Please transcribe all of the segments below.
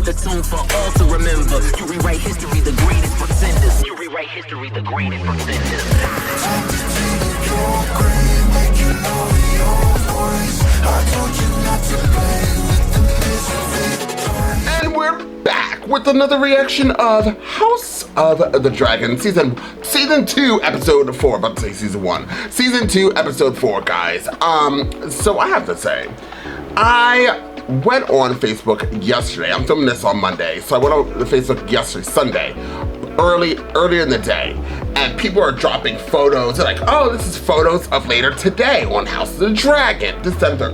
set the tune for all to remember. You rewrite history, the greatest pretenders. You rewrite history, the greatest pretenders. And we're back with another reaction of House of the Dragon season 2, episode 4. About to say season 1, season 2, episode 4, guys. So I have to say, I went on Facebook yesterday. I'm filming this on Monday, so I went on Facebook yesterday, Sunday, earlier in the day, and people are dropping photos. They're like, oh, this is photos of later today on House of the Dragon, December.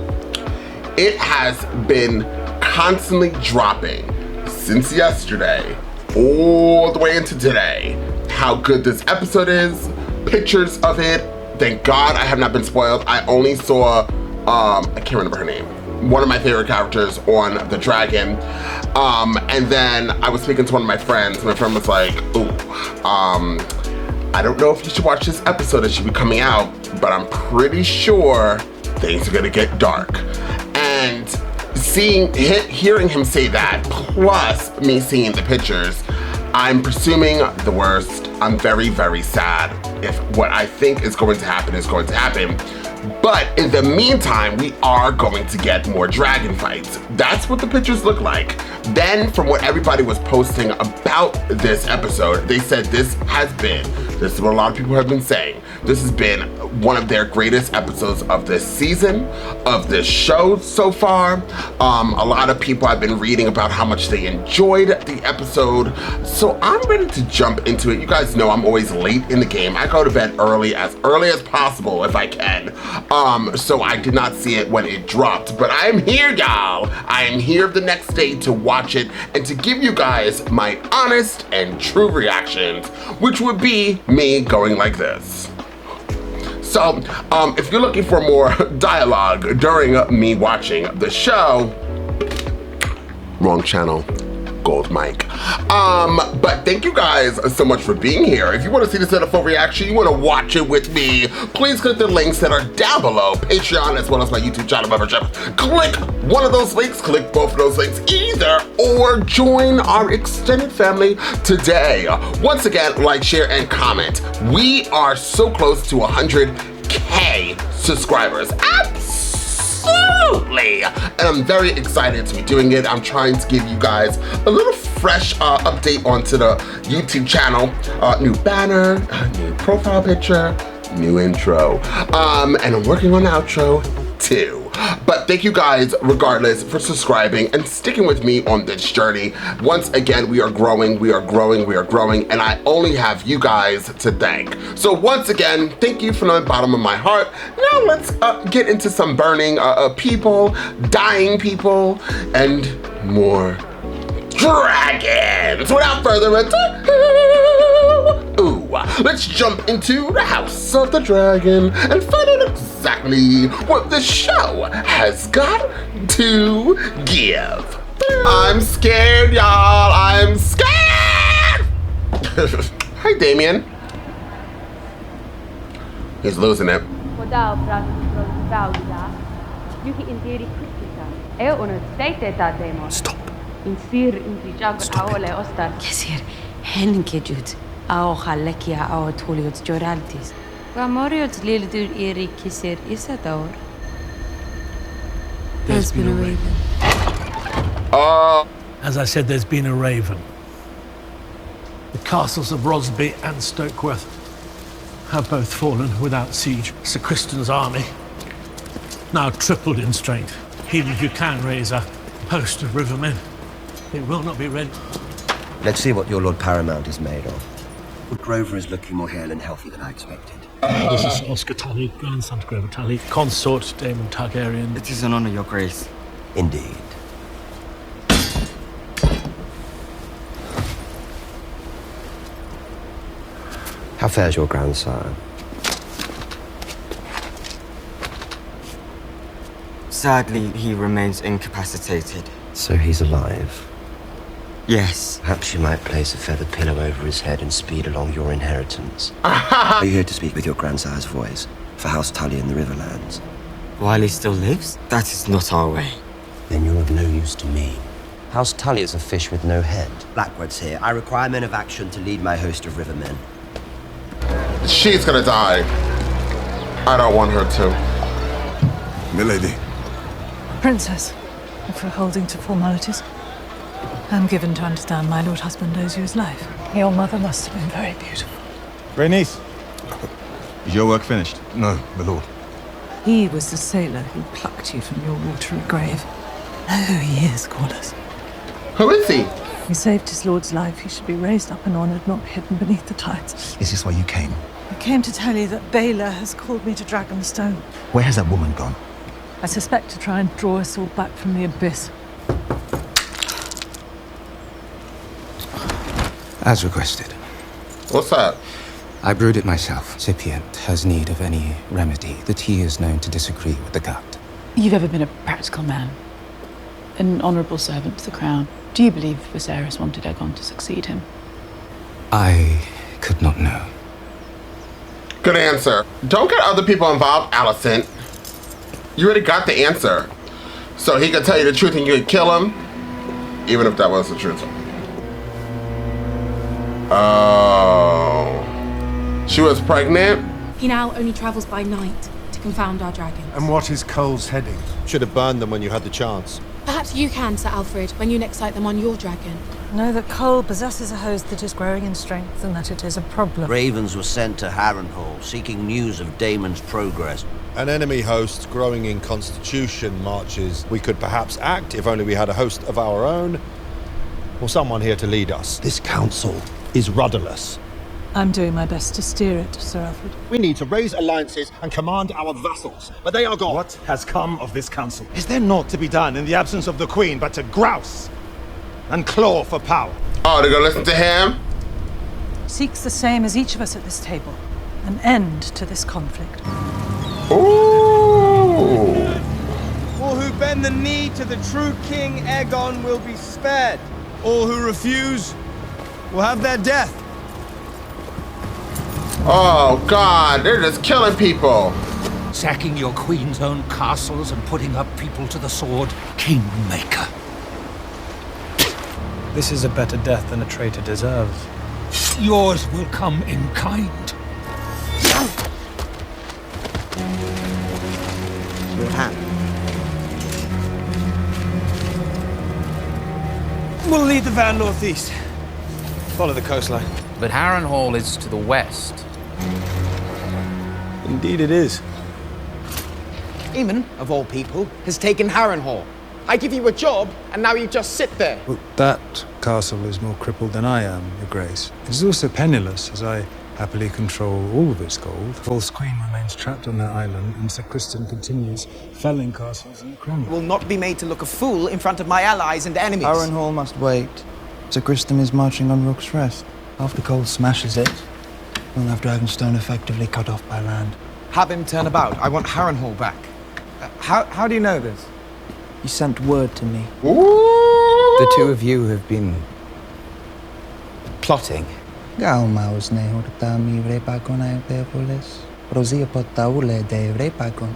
It has been constantly dropping since yesterday all the way into today how good this episode is, pictures of it. Thank God I have not been spoiled. I only saw I can't remember her name, one of my favorite characters on the dragon, and then I was speaking to one of my friends. My friend was like, ooh, I don't know if you should watch this episode. It should be coming out, but I'm pretty sure things are gonna get dark. And hearing him say that, plus me seeing the pictures, I'm presuming the worst. I'm very, very sad if what I think is going to happen is going to happen. But in the meantime, we are going to get more dragon fights. That's what the pictures look like. Then, from what everybody was posting about this episode, they said this is what a lot of people have been saying, this has been one of their greatest episodes of this season, of this show so far. A lot of people have been reading about how much they enjoyed the episode. So I'm ready to jump into it. You guys know I'm always late in the game. I go to bed early as possible if I can. So I did not see it when it dropped, but I'm here, y'all. I am here the next day to watch it and to give you guys my honest and true reactions, which would be me going like this. So, if you're looking for more dialogue during me watching the show, wrong channel, gold mic. But thank you guys so much for being here. If you want to see this in a full reaction, you want to watch it with me, please click the links that are down below, Patreon as well as my YouTube channel membership. Click one of those links, click both of those links either, or join our extended family today. Once again, like, share, and comment. We are so close to 100K subscribers. Absolutely! And I'm very excited to be doing it. I'm trying to give you guys a little fresh update onto the YouTube channel. New banner, new profile picture, new intro. And I'm working on the outro too. But thank you guys, regardless, for subscribing and sticking with me on this journey. Once again, we are growing, and I only have you guys to thank. So once again, thank you from the bottom of my heart. Now let's get into some burning people, dying people, and more dragons. Without further ado, let's jump into the House of the Dragon and find out exactly what the show has got to give. I'm scared, y'all. I'm scared. Hi, Damien. He's losing it. Stop. Kesir, henkejut, ao halekia ao tuliot joraltis. Gamoriot lildur eri kisir isadaur. There's been a raven. As I said, there's been a raven. The castles of Rosby and Stokeworth have both fallen without siege. Sir Kristen's army, now tripled in strength. Even if you can raise a host of rivermen, it will not be ready. Let's see what your Lord Paramount is made of. Lord Grover is looking more hale and healthy than I expected. This is Oscar Tully, grandson to Grover Tully, consort Daemon Targaryen. It is an honor, Your Grace. Indeed. How fares your grandsire? Sadly, he remains incapacitated. So he's alive? Yes. Perhaps you might place a feather pillow over his head and speed along your inheritance. Are you here to speak with your grandsire's voice for House Tully in the Riverlands? While he still lives? That is not our way. Then you're of no use to me. House Tully is a fish with no head. Blackwood's here. I require men of action to lead my host of rivermen. She's gonna die. I don't want her to. Milady. Princess, if we're holding to formalities, I'm given to understand my lord husband owes you his life. Your mother must have been very beautiful. Rhaenys, is your work finished? No, my lord. He was the sailor who plucked you from your watery grave. Oh, he is, Corlys. Who is he? He saved his lord's life. He should be raised up and honoured, not hidden beneath the tides. Is this why you came? I came to tell you that Baylor has called me to Dragonstone. Where has that woman gone? I suspect to try and draw us all back from the abyss. As requested. What's that? I brewed it myself. Scipient has need of any remedy that he is known to disagree with the gut. You've ever been a practical man, an honourable servant to the crown. Do you believe Viserys wanted Aegon to succeed him? I could not know. Good answer. Don't get other people involved, Alicent. You already got the answer. So he could tell you the truth and you could kill him, even if that was the truth. Oh. She was pregnant? He now only travels by night to confound our dragons. And what is Cole's heading? Should have burned them when you had the chance. Perhaps you can, Sir Alfred, when you next sight them on your dragon. Know that Cole possesses a host that is growing in strength and that it is a problem. Ravens were sent to Harrenhal, seeking news of Daemon's progress. An enemy host growing in constitution marches. We could perhaps act if only we had a host of our own, or someone here to lead us. This council is rudderless. I'm doing my best to steer it, Sir Alfred. We need to raise alliances and command our vassals, but they are gone. What has come of this council? Is there naught to be done in the absence of the Queen but to grouse and claw for power? Oh, they're gonna listen to him? Seeks the same as each of us at this table. An end to this conflict. Ooh. All who bend the knee to the true King Aegon will be spared. All who refuse will have their death. Oh God, they're just killing people. Sacking your queen's own castles and putting up people to the sword. Kingmaker. This is a better death than a traitor deserves. Yours will come in kind. Your hand. We'll lead the van northeast. Follow the coastline. But Harrenhal is to the west. Indeed it is. Aemon, of all people, has taken Harrenhal. I give you a job, and now you just sit there. Well, that castle is more crippled than I am, Your Grace. It is also penniless, as I happily control all of its gold. The false queen remains trapped on that island, and Sir Criston continues felling castles in the Crown. Will not be made to look a fool in front of my allies and enemies. Harrenhal must wait. Sir Criston is marching on Rook's Rest. After Cole smashes it, we'll have Dragonstone effectively cut off by land. Have him turn about. I want Harrenhal back. How do you know this? He sent word to me. The two of you have been plotting. Galmaus ne hortami vrepagon aepeopolis. Rosia potaule de vrepagon.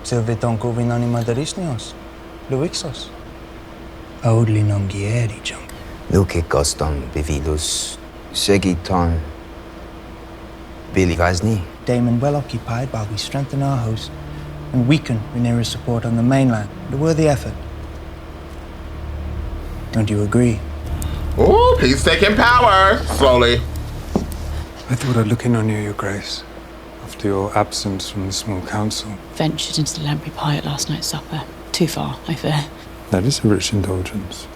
Silveton kovinon imaderisnios. Luixos. Audli non gieri jump. Luke Goston Bivilus Segiton Billy Vazni. Daemon well occupied while we strengthen our host and weaken Rhaenyra's support on the mainland. A worthy effort. Don't you agree? Ooh, he's taking power slowly. I thought I'd look in on you, Your Grace, after your absence from the small council. Ventured into the lamprey pie at last night's supper. Too far, I fear. That is a rich indulgence,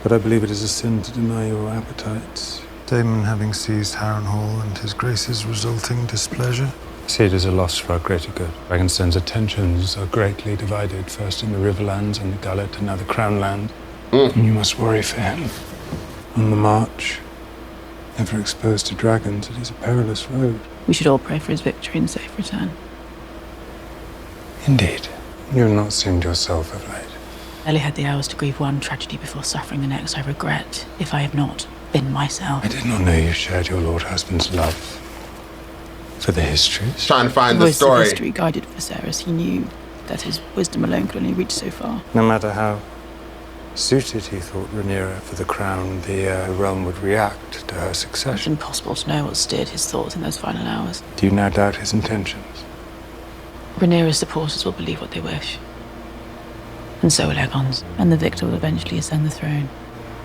but I believe it is a sin to deny your appetites. Daemon having seized Harrenhal and his Grace's resulting displeasure. I see it as a loss for our greater good. Dragonstone's attentions are greatly divided, first in the Riverlands and the Gullet, and now the Crown Land. And you must worry for him. On the march, never exposed to dragons, it is a perilous road. We should all pray for his victory and safe return. Indeed. You have not seemed yourself of late. Barely had the hours to grieve one tragedy before suffering the next. I regret if I have not been myself. I did not know you shared your lord husband's love for the histories. Trying to find the the story. Of history guided Viserys. He knew that his wisdom alone could only reach so far. No matter how Suited, he thought, Rhaenyra for the crown, the realm would react to her It's succession. impossible to know what steered his thoughts in those final hours. Do you now doubt his intentions? Rhaenyra's supporters will believe what they wish. And so will Aegon's. And the victor will eventually ascend the throne.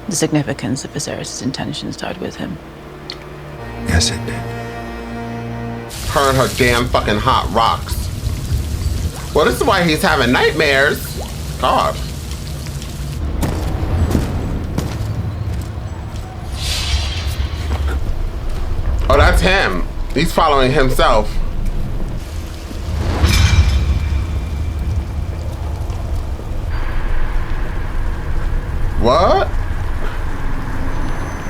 The significance of Viserys' intentions died with him. Yes, it did. Her and her damn fucking hot rocks. Well, this is why he's having nightmares. God. Oh, that's him. He's following himself. What?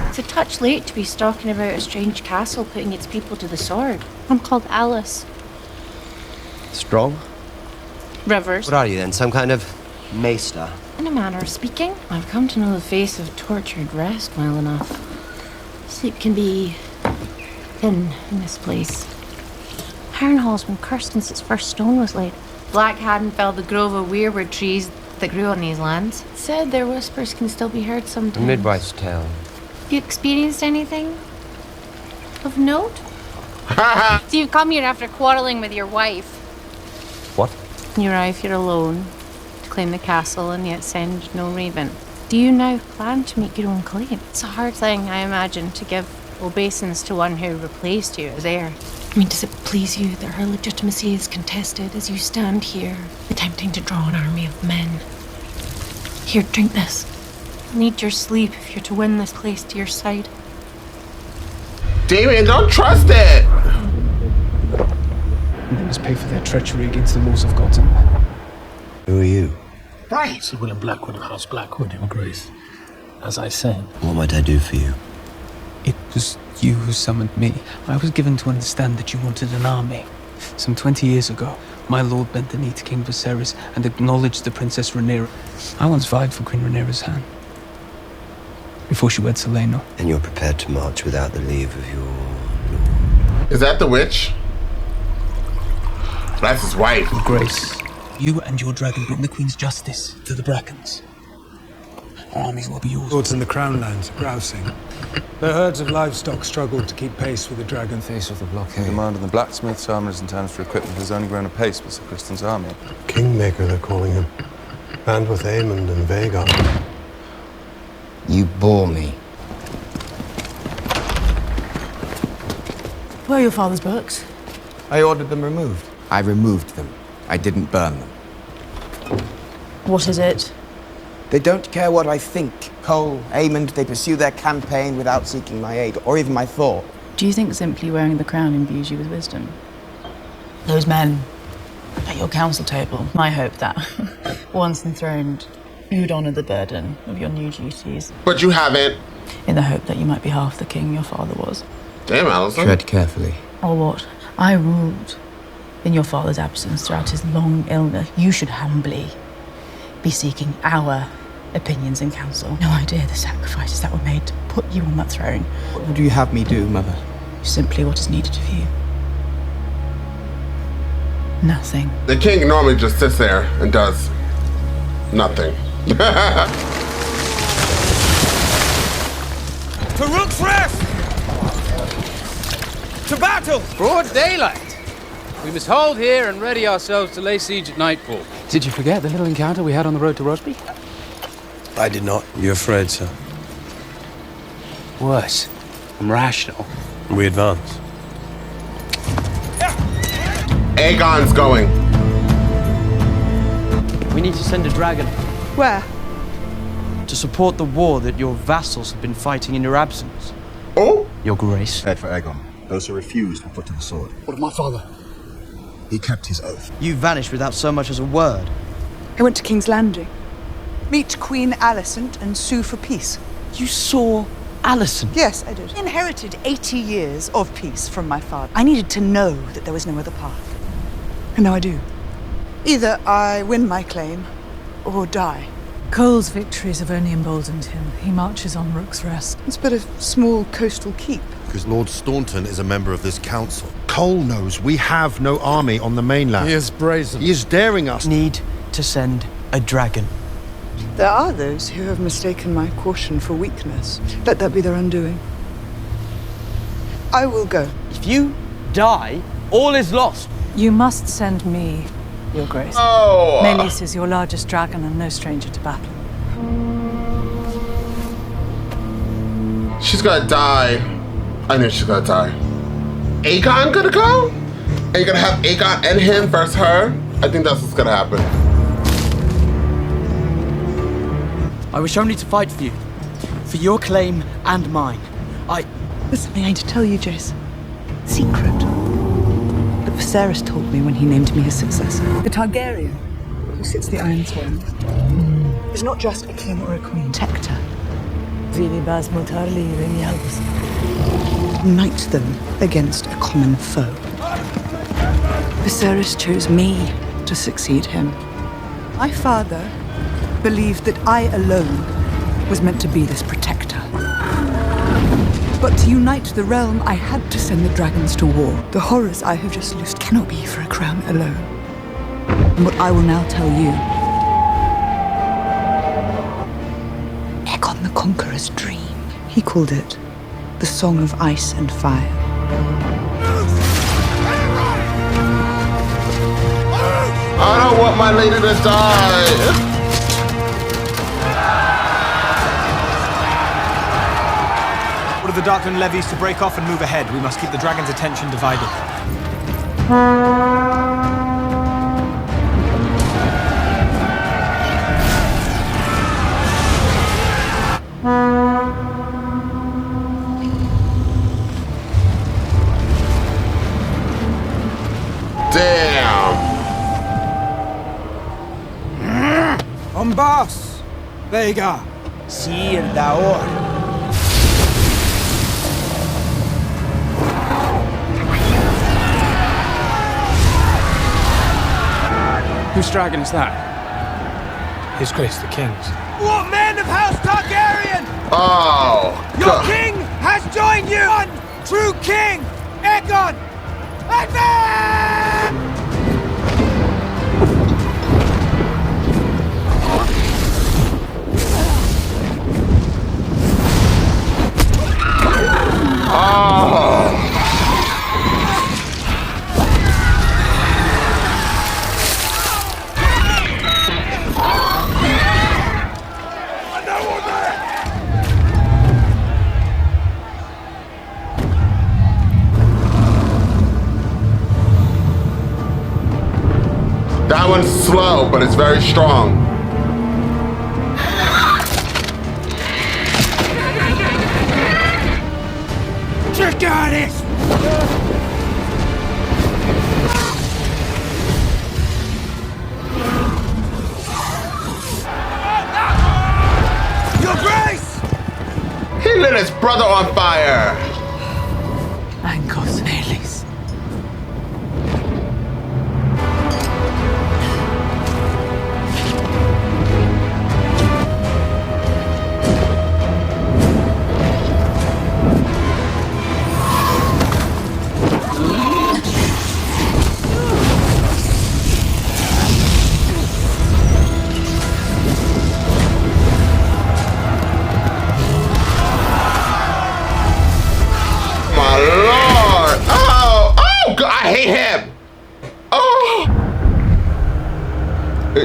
It's a touch late to be stalking about a strange castle putting its people to the sword. I'm called Alice. Strong? Rivers. What are you then? Some kind of maester? In a manner of speaking, I've come to know the face of tortured rest well enough. Sleep can be thin in this place. Harrenhal's been cursed since its first stone was laid. Black hadn't felled the grove of weirwood trees that grew on these lands. Said their whispers can still be heard A sometimes. midwife's tale. You experienced anything of note? So you've come here after quarreling with your wife. What? You arrive here alone to claim the castle and yet send no raven. Do you now plan to make your own claim? It's a hard thing, I imagine, to give obeisance to one who replaced you as heir. I mean, does it please you that her legitimacy is contested as you stand here, attempting to draw an army of men? Here, drink this. You'll need your sleep if you're to win this place to your side. Damien, don't trust it! They must pay for their treachery against the laws of God's empire. Who are you? Right. Sir William Blackwood of House Blackwood, Your Grace. As I said. What might I do for you? It was you who summoned me. I was given to understand that you wanted an army. Some 20 years ago, my lord bent the knee to King Viserys and acknowledged the Princess Rhaenyra. I once vied for Queen Rhaenyra's hand. Before she wed Seleno. And you're prepared to march without the leave of your lord? Is that the witch? That's his wife. Your Grace, you and your dragon bring the Queen's justice to the Brackens. Our armies will be yours. Lords in the Crown Lands are grousing. Their herds of livestock struggled to keep pace with the dragon. Face of the blockade. The demand on the blacksmiths, armorers, and towns for equipment has only grown apace with Sir Kristen's army. Kingmaker, they're calling him. And with Aemond and Vhagar. You bore me. Where are your father's books? I ordered them removed. I removed them. I didn't burn them. What is it? They don't care what I think. Cole, Aemond, they pursue their campaign without seeking my aid, or even my thought. Do you think simply wearing the crown imbues you with wisdom? Those men. At your council table, my hope that, once enthroned, you would honour the burden of your new duties. But you haven't. In the hope that you might be half the king your father was. Damn, Allison. Tread carefully. Or what? I ruled in your father's absence throughout his long illness. You should humbly be seeking our opinions in council. No idea the sacrifices that were made to put you on that throne. What would you have me do, Mother? Simply what is needed of you. Nothing. The king normally just sits there and does nothing. To Rook's Rest! To battle! Broad daylight. We must hold here and ready ourselves to lay siege at nightfall. Did you forget the little encounter we had on the road to Rosby? I did not. You afraid, sir? Worse. I'm rational. We advance. Aegon's going. We need to send a dragon. Where? To support the war that your vassals have been fighting in your absence. Oh? Your Grace. Head for Aegon. Those who refused were put to the sword. What of my father? He kept his oath. You vanished without so much as a word. I went to King's Landing. Meet Queen Alicent and sue for peace. You saw Alicent? Yes, I did. Inherited 80 years of peace from my father. I needed to know that there was no other path. And now I do. Either I win my claim or die. Cole's victories have only emboldened him. He marches on Rook's Rest. It's but a small coastal keep. Because Lord Staunton is a member of this council. Cole knows we have no army on the mainland. He is brazen. He is daring us. Need to send a dragon. There are those who have mistaken my caution for weakness. Let that be their undoing. I will go. If you die, all is lost. You must send me, Your Grace. Oh! Meleys is your largest dragon and no stranger to battle. She's gonna die. I know she's gonna die. Aegon gonna go? And you're gonna have Aegon and him versus her? I think that's what's gonna happen. I wish only to fight for you. For your claim and mine. There's something I need to tell you, Jace. Secret. That Viserys told me when he named me his successor. The Targaryen, who sits the Iron Throne, is not just a king or a queen. Protector. Unite them against a common foe. Viserys chose me to succeed him. My father believed that I alone was meant to be this protector. But to unite the realm, I had to send the dragons to war. The horrors I have just loosed cannot be for a crown alone. And what I will now tell you, Aegon the Conqueror's dream. He called it the Song of Ice and Fire. I don't want my lady to die. Order the Darkland levies to break off and move ahead. We must keep the dragon's attention divided. Damn. Bombas! Vega! Sir Daor! Whose dragon is that? His Grace the King's. What men of House Targaryen? Oh. Your king has joined you! One true king, Aegon! Advance! Oh. That one's slow, but it's very strong. Dracarys! Your Grace! He lit his brother on fire. Ankos Meleys.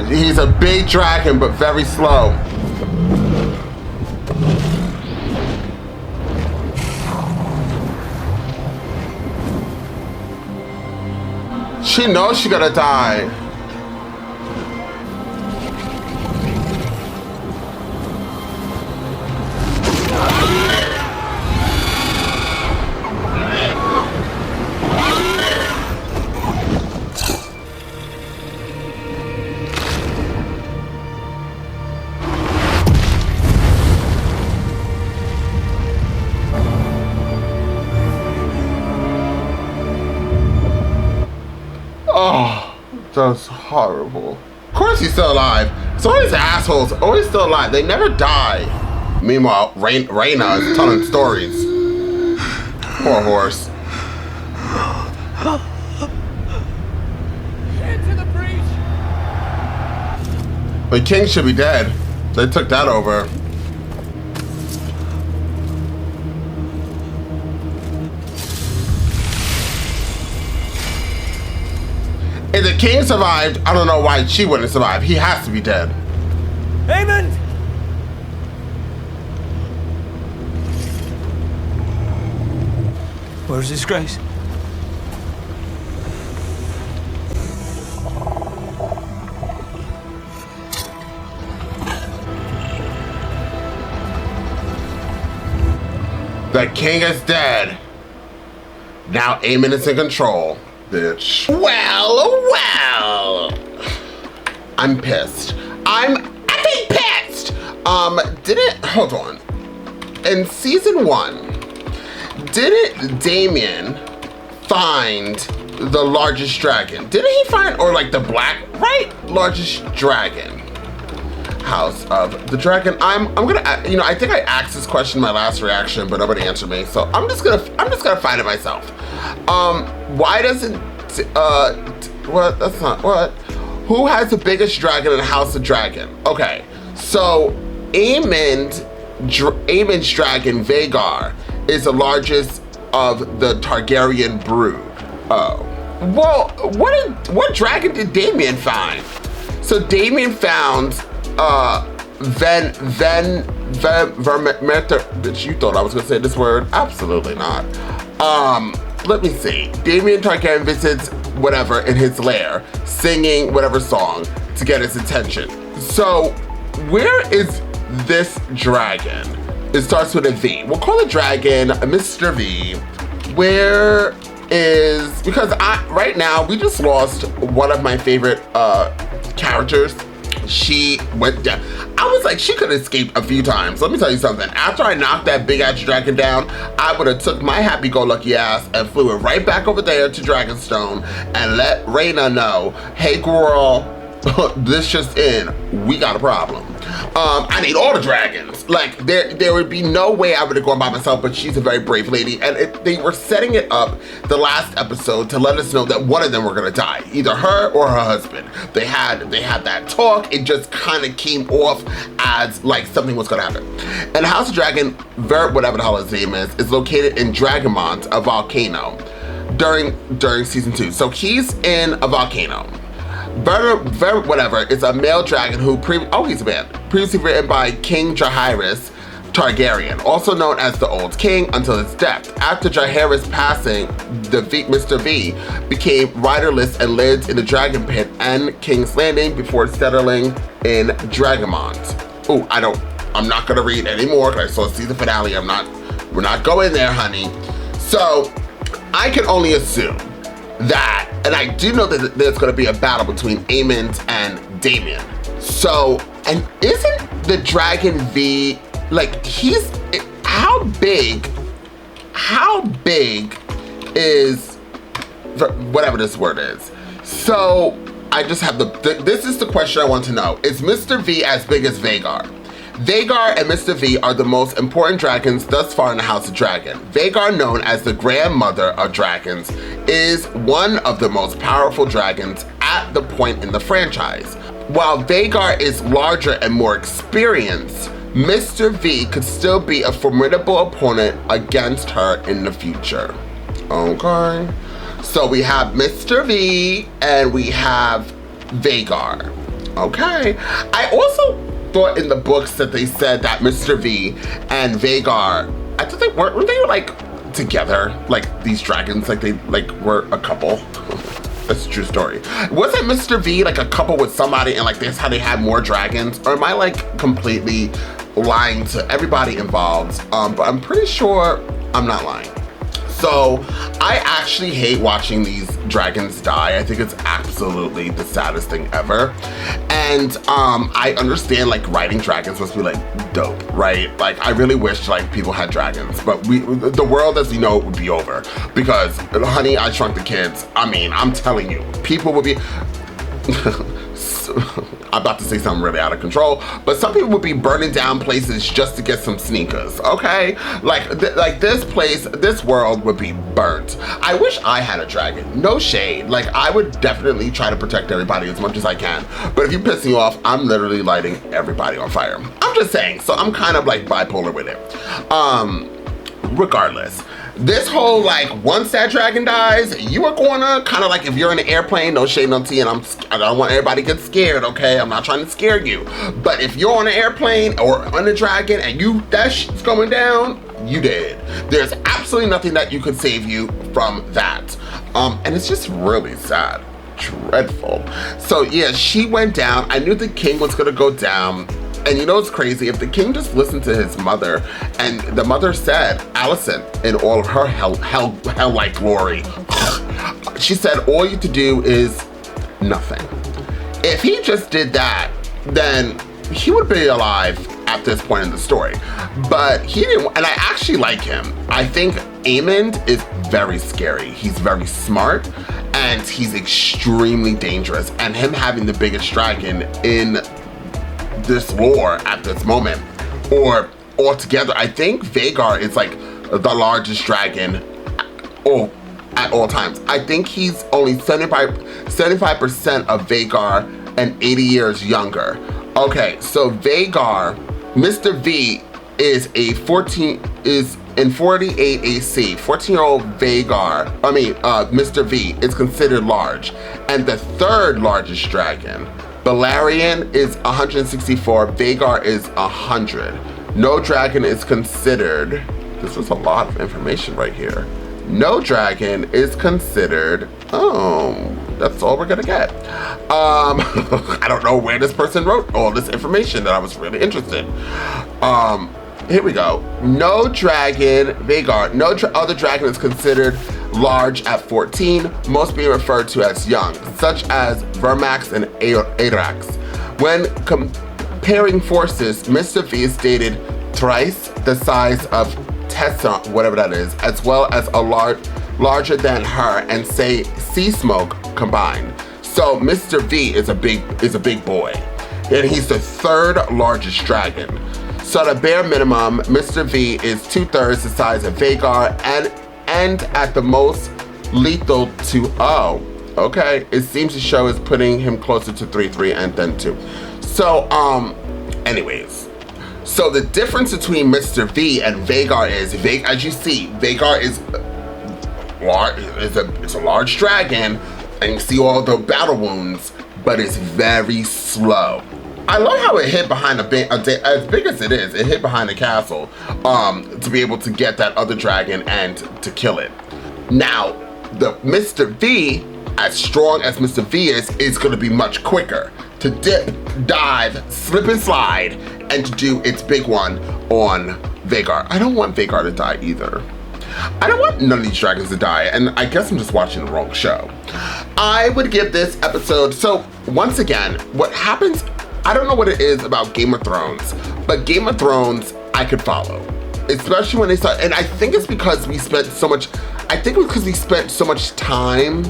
He's a big dragon, but very slow. She knows she's gonna die. Oh, that's horrible. Of course he's still alive. It's always assholes, always still alive. They never die. Meanwhile, Rhaenyra is telling stories. Poor horse. Into the breach! The king should be dead. They took that over. If the king survived, I don't know why she wouldn't survive. He has to be dead. Aemond! Where is His Grace? The king is dead. Now Aemond is in control, bitch. Well. I'm pissed. I'm effing pissed. Hold on. In season 1, didn't Damien find the largest dragon? Didn't he find, or like the largest dragon? House of the Dragon. I'm gonna, I think I asked this question in my last reaction, but nobody answered me, so I'm just gonna find it myself. Why doesn't, who has the biggest dragon in the House of Dragon? Okay, so Aemond's dragon, Vhagar, is the largest of the Targaryen brood. Oh. Well, what dragon did Damien find? So Damien found bitch, you thought I was gonna say this word? Absolutely not. Let me see. Damien Targaryen visits whatever in his lair, singing whatever song to get his attention. So where is this dragon? It starts with a V. We'll call the dragon Mr. V. Where is, because right now we just lost one of my favorite characters. She went down. I was like, she could have escaped a few times. Let me tell you something. After I knocked that big ass dragon down, I would have took my happy-go-lucky ass and flew it right back over there to Dragonstone and let Rhaenyra know, hey girl, this just in, we got a problem. I need all the dragons. Like, there would be no way I would have gone by myself, but she's a very brave lady. And they were setting it up the last episode to let us know that one of them were gonna die, either her or her husband. They had that talk. It just kind of came off as like something was gonna happen. And the House of Dragon, whatever the hell his name is located in Dragonmont, a volcano, during season 2. So he's in a volcano. Whatever, it's a male dragon who he's a man. Previously written by King Jaehaerys Targaryen, also known as the Old King until his death. After Jaehaerys' passing, Mr. V became riderless and lived in the Dragon Pit and King's Landing before settling in Dragonmont. Oh, I'm not gonna read anymore because I saw season finale. We're not going there, honey. So I can only assume that, and I do know that there's going to be a battle between Aemond and Damien. So, and isn't the Dragon V, like, how big is, whatever this word is. So, I just have this is the question I want to know. Is Mr. V as big as Vhagar? Vhagar and Mr. V are the most important dragons thus far in the House of Dragon. Vhagar, known as the grandmother of dragons, is one of the most powerful dragons at the point in the franchise. While Vhagar is larger and more experienced, Mr. V could still be a formidable opponent against her in the future. Okay. So we have Mr. V and we have Vhagar. Okay. I also thought in the books that they said that Mr. V and Vhagar, I thought they were like together, like these dragons, like they were a couple. That's a true story. Wasn't Mr. V like a couple with somebody and like that's how they had more dragons? Or am I like completely lying to everybody involved? But I'm pretty sure I'm not lying. So I actually hate watching these dragons die. I think it's absolutely the saddest thing ever. And I understand like riding dragons must be like dope, right? Like I really wish like people had dragons, but the world as we know it would be over because Honey, I Shrunk the Kids. I mean, I'm telling you, people would be I'm about to say something really out of control, but some people would be burning down places just to get some sneakers, okay? Like this place, this world would be burnt. I wish I had a dragon, no shade. Like, I would definitely try to protect everybody as much as I can, but if you piss me off, I'm literally lighting everybody on fire. I'm just saying, so I'm kind of like bipolar with it. Regardless, this whole like, once that dragon dies, you are gonna kind of like, if you're in an airplane, no shade, no tea, and I don't want everybody to get scared, okay? I'm not trying to scare you, but if you're on an airplane or on a dragon and that shit's going down, you dead. There's absolutely nothing that you could save you from that. And it's just really sad, dreadful. So yeah, she went down. I knew the king was gonna go down. And you know what's crazy? If the king just listened to his mother, and the mother said, Alicent, in all of her hell-like glory, she said, all you have to do is nothing. If he just did that, then he would be alive at this point in the story. But he didn't, and I actually like him. I think Aemond is very scary. He's very smart, and he's extremely dangerous. And him having the biggest dragon in this lore at this moment, or altogether, I think Vhagar is like the largest dragon at all times. I think he's only 75% of Vhagar and 80 years younger. Okay, so Vhagar, Mr. V is in 48 AC, 14-year-old Vhagar, Mr. V is considered large, and the third largest dragon, Balerion, is 164, Vhagar is 100. No dragon is considered, this is a lot of information right here. No dragon is considered, that's all we're gonna get. I don't know where this person wrote all this information that I was really interested. Here we go. No dragon, Vhagar, no other dragon is considered large at 14, most being referred to as young, such as Vermax and Aerax. When comparing forces, Mr. V is stated thrice the size of Tessa, whatever that is, as well as a larger than her and say Sea Smoke combined. So Mr. V is a big boy, and he's the third largest dragon. So the bare minimum, Mr. V is 2/3 the size of Vhagar and at the most lethal to okay. It seems the show is putting him closer to 3/3 and then 2. So anyways, so the difference between Mr. V and Vhagar is, as you see, Vhagar is large. It's a large dragon, and you see all the battle wounds, but it's very slow. I love how it hid behind as big as it is, it hid behind the castle to be able to get that other dragon and to kill it. Now, the Mr. V, as strong as Mr. V is gonna be much quicker to dip, dive, slip and slide, and to do its big one on Vhagar. I don't want Vhagar to die either. I don't want none of these dragons to die, and I guess I'm just watching the wrong show. I would give this episode, so once again, what happens, I don't know what it is about Game of Thrones, but Game of Thrones, I could follow. Especially when they start, and I think it's because we spent so much time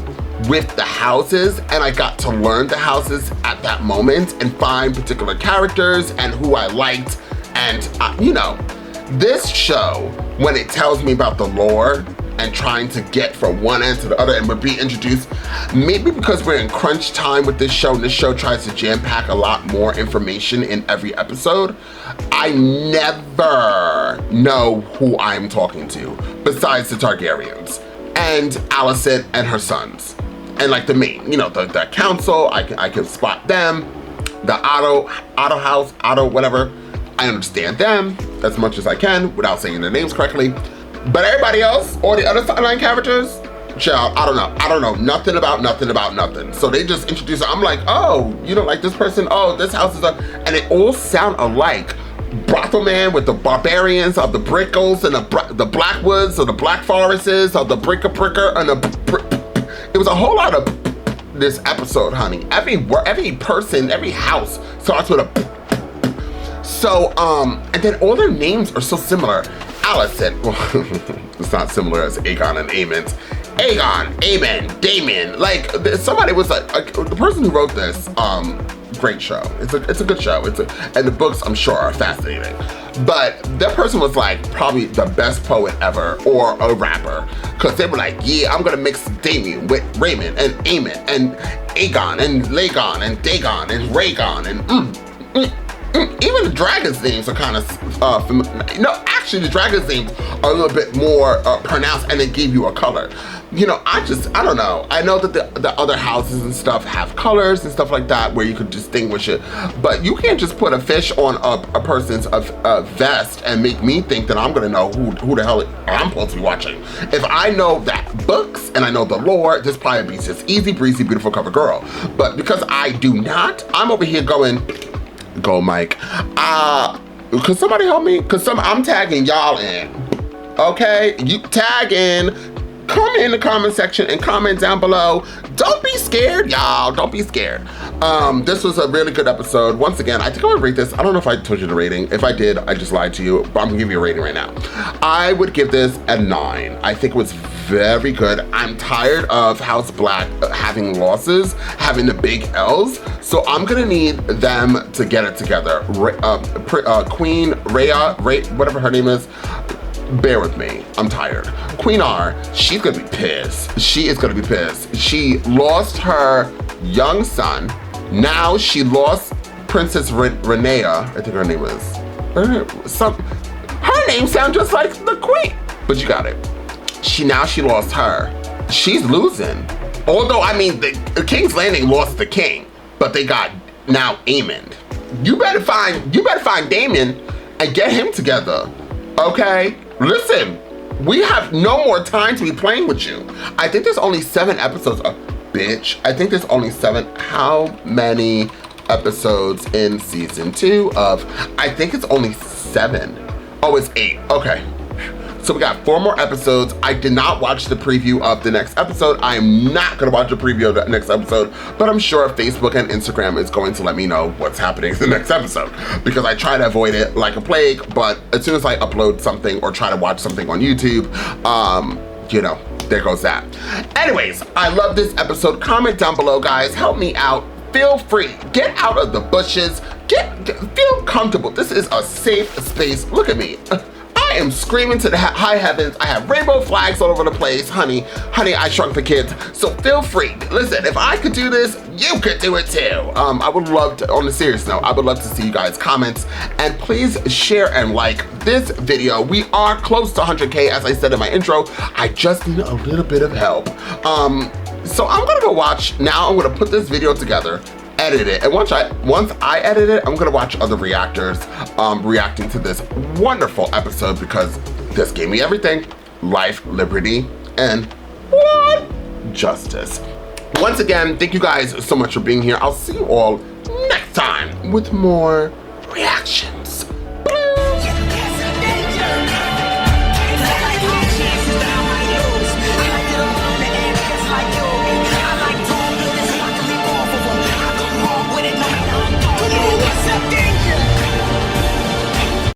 with the houses, and I got to learn the houses at that moment and find particular characters and who I liked. And you know, this show, when it tells me about the lore and trying to get from one end to the other and we're being introduced, maybe because we're in crunch time with this show and this show tries to jam pack a lot more information in every episode, I never know who I'm talking to besides the Targaryens and Alicent and her sons. And like the main, you know, the council, I can spot them, the Otto house, whatever, I understand them as much as I can without saying their names correctly. But everybody else, all the other sideline characters, child, I don't know nothing about nothing. So they just introduce her. I'm like, oh, you don't like this person? Oh, this house is and they all sound alike. Brothel Man with the barbarians of the Brickles and the Blackwoods or the Black Forests or the Bricker and it was a whole lot of this episode, honey. Every person, every house starts with a. So, and then all their names are so similar. Alicent, well, it's not similar as Aegon and Aemond. Aegon, Aemond, Daemon, like somebody was like the person who wrote this, great show. It's a good show. And the books, I'm sure, are fascinating. But that person was like probably the best poet ever, or a rapper, because they were like, yeah, I'm gonna mix Damien with Raymond and Aemon and Aegon and Lagon and Dagon and Rhaegon and even the dragons' names are kind of no, actually the dragons' names are a little bit more pronounced, and they give you a color. You know, I don't know. I know that the other houses and stuff have colors and stuff like that where you could distinguish it, but you can't just put a fish on a person's vest and make me think that I'm gonna know who the hell I'm supposed to be watching. If I know that books and I know the lore, this probably be just easy breezy, beautiful cover girl. But because I do not, I'm over here going, go Mike. Could somebody help me? Cause I'm tagging y'all in. Okay, you tag in. Come in the comment section and comment down below. Don't be scared, y'all. Don't be scared. This was a really good episode. Once again, I think I would rate this. I don't know if I told you the rating. If I did, I just lied to you, but I'm gonna give you a rating right now. I would give this a 9. I think it was very good. I'm tired of House Black having losses, having the big L's. So I'm gonna need them to get it together. Queen Rhea, whatever her name is, bear with me, I'm tired. Queen R, she's gonna be pissed. She is gonna be pissed. She lost her young son. Now she lost Princess Rhaenyra, I think her name is. Her name sounds just like the queen, but you got it. She lost her. She's losing. Although, I mean, the King's Landing lost the king, but they got now Aemond. You better find Damon and get him together, okay? Listen, we have no more time to be playing with you. I think there's only 7 episodes of bitch. I think there's only 7. How many episodes in season 2 of, I think it's only 7. Oh, it's 8, okay. So we got 4 more episodes. I did not watch the preview of the next episode. I am not gonna watch the preview of the next episode, but I'm sure Facebook and Instagram is going to let me know what's happening in the next episode, because I try to avoid it like a plague, but as soon as I upload something or try to watch something on YouTube, you know, there goes that. Anyways, I love this episode. Comment down below, guys. Help me out. Feel free. Get out of the bushes. Feel comfortable. This is a safe space. Look at me. I am screaming to the high heavens. I have rainbow flags all over the place. Honey, I shrunk the kids. So feel free. Listen, if I could do this, you could do it too. I would love to, on a serious note, I would love to see you guys' comments, and please share and like this video. We are close to 100K, as I said in my intro. I just need a little bit of help. So I'm gonna go watch, now I'm gonna put this video together, edit it, and once I edit it, I'm gonna watch other reactors reacting to this wonderful episode, because this gave me everything: life, liberty, and what? Justice. Once again, thank you guys so much for being here. I'll see you all next time with more reaction.